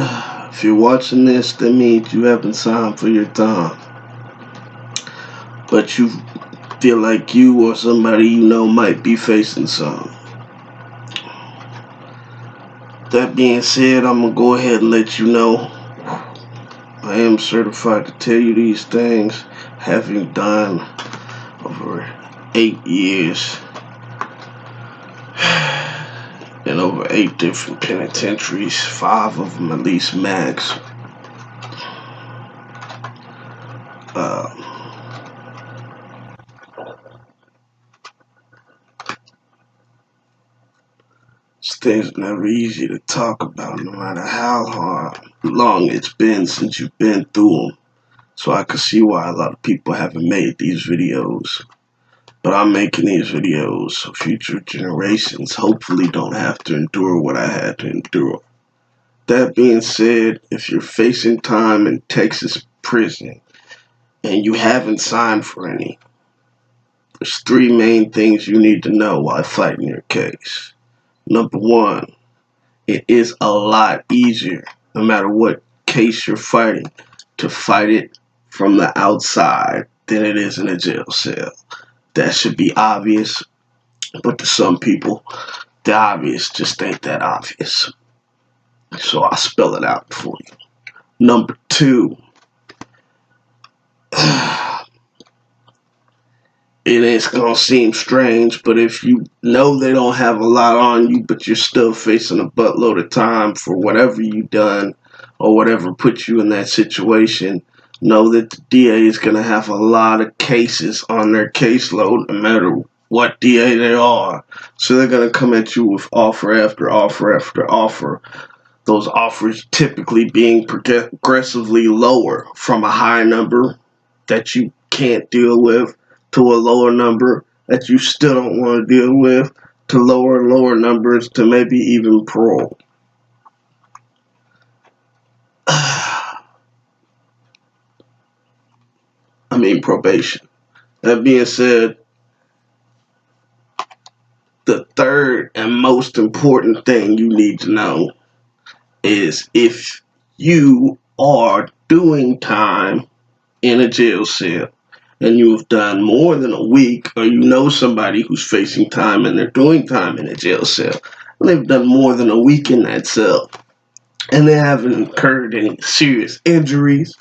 If you're watching this, that means you haven't signed for your time. But you feel like you or somebody you know might be facing some. That being said, I'm going to go ahead and let you know I am certified to tell you these things, having done over 8 years in over 8 different penitentiaries, 5 of them at least max. Things are never easy to talk about, no matter how long it's been since you've been through them. So I can see why a lot of people haven't made these videos. But I'm making these videos so future generations hopefully don't have to endure what I had to endure. That being said, if you're facing time in Texas prison and you haven't signed for any, there's 3 main things you need to know while fighting your case. Number 1, it is a lot easier, no matter what case you're fighting, to fight it from the outside than it is in a jail cell. That should be obvious, but to some people, the obvious just ain't that obvious. So I'll spell it out for you. Number 2, it is gonna seem strange, but if you know they don't have a lot on you, but you're still facing a buttload of time for whatever you done or whatever put you in that situation, know that the DA is gonna have a lot of cases on their caseload, no matter what DA they are. So they're gonna come at you with offer after offer after offer. Those offers typically being progressively lower, from a high number that you can't deal with to a lower number that you still don't want to deal with, to lower and lower numbers to maybe even parole. Probation. That being said, the third and most important thing you need to know is if you are doing time in a jail cell and you've done more than a week, or you know somebody who's facing time and they're doing time in a jail cell, and they've done more than a week in that cell, and they haven't incurred any serious injuries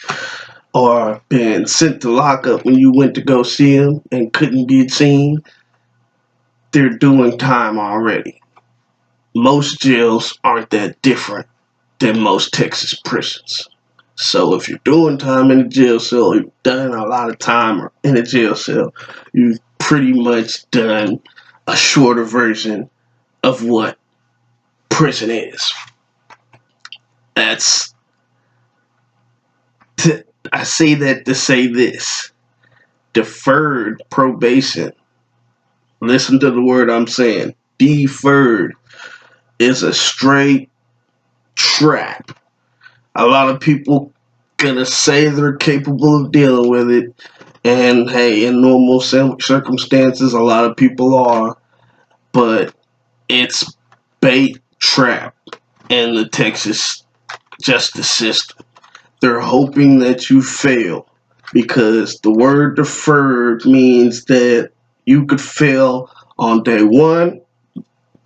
or been sent to lockup when you went to go see them and couldn't be seen, they're doing time already. Most jails aren't that different than most Texas prisons. So if you're doing time in a jail cell, you've done a lot of time in a jail cell, you've pretty much done a shorter version of what prison is. I say that to say this. Deferred probation. Listen to the word I'm saying. Deferred is a straight trap. A lot of people gonna say they're capable of dealing with it, and hey, in normal circumstances, a lot of people are, but it's bait trap in the Texas justice system. They're hoping that you fail, because the word deferred means that you could fail on day 1,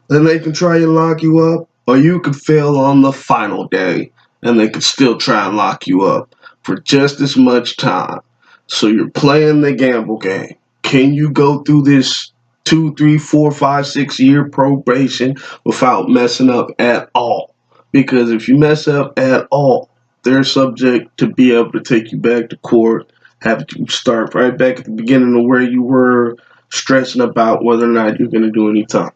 then they can try and lock you up, or you could fail on the final day and they could still try and lock you up for just as much time. So you're playing the gamble game. Can you go through this 2, 3, 4, 5, 6 year probation without messing up at all? Because if you mess up at all, they're subject to be able to take you back to court, have you start right back at the beginning of where you were, stressing about whether or not you're going to do any time.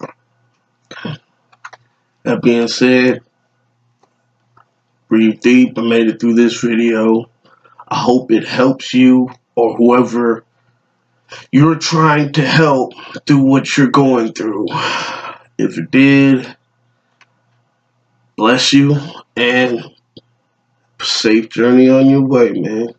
That being said, breathe deep. I made it through this video. I hope it helps you or whoever you're trying to help through what you're going through. If it did, bless you and safe journey on your way, man.